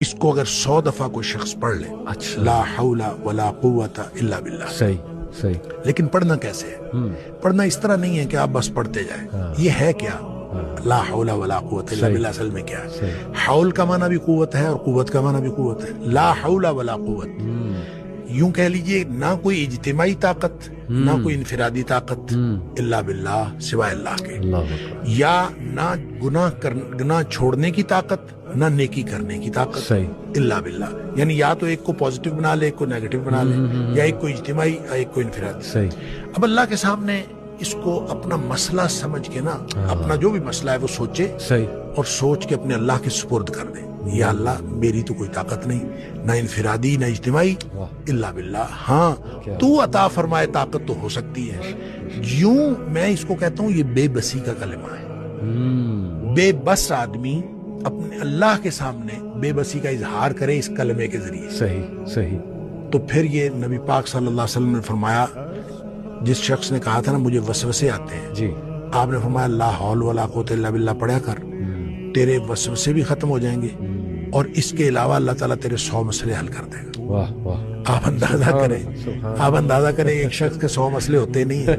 इसको अगर 100 दफा कोई शख्स पढ़ ले, अच्छा। ला हौला वला कुव्वता इल्ला बिल्लाह, सही सही। लेकिन पढ़ना कैसे है? पढ़ना इस तरह नहीं है कि आप बस पढ़ते जाएं। ये है क्या? ला हौला वला कुव्वता इल्ला बिल्लाह असल में क्या है? हौल का माना भी कुव्वत है और कुव्वत का माना भी कुव्वत है। ला हौला वला कुव्वत, यूं कह लीजिए ना कोई इज्तिमाई ताकत, ना कोई इनफिरादी ताकत, इल्ला बिल्लाह, सिवाय अल्लाह के। या ना गुनाह छोड़ने की ताकत, ना नेकी करने की ताकत, सही। इल्ला बिल्लाह। यानी या तो एक को पॉजिटिव बना ले, एक को नेगेटिव बना ले, या एक को इज्तिमाई या एक को इनफिरादी। सही। अब अल्लाह के सामने इसको अपना मसला समझ के ना, अपना जो भी मसला है वो सोचे, सही। और सोच के अपने अल्लाह के सुपुर्द कर दे। या अल्लाह, मेरी तो कोई ताकत नहीं, ना इनफिरादी ना इज्तिमाई, इल्ला बिल्लाह। हाँ, तू अता फरमाए ताकत तो हो सकती है। यूं मैं इसको कहता हूं, ये बेबसी का कलमा है। बेबस आदमी अपने अल्लाह के सामने बेबसी का इजहार करे इस कलमे के जरिए। सही सही। तो फिर ये नबी पाक सल्लल्लाहु अलैहि वसल्लम ने फरमाया, जिस शख्स ने कहा था ना मुझे वसवसे आते हैं जी, आपने फरमाया ला हौल वला कुव्वता इल्ला बिल्लाह पढ़ा कर, तेरे वसवसे भी खत्म हो जाएंगे और इसके अलावा अल्लाह ताला तेरे 100 मसले हल कर देगा। वाह वाह। आप अंदाजा करें, एक शख्स के 100 मसले होते नहीं है।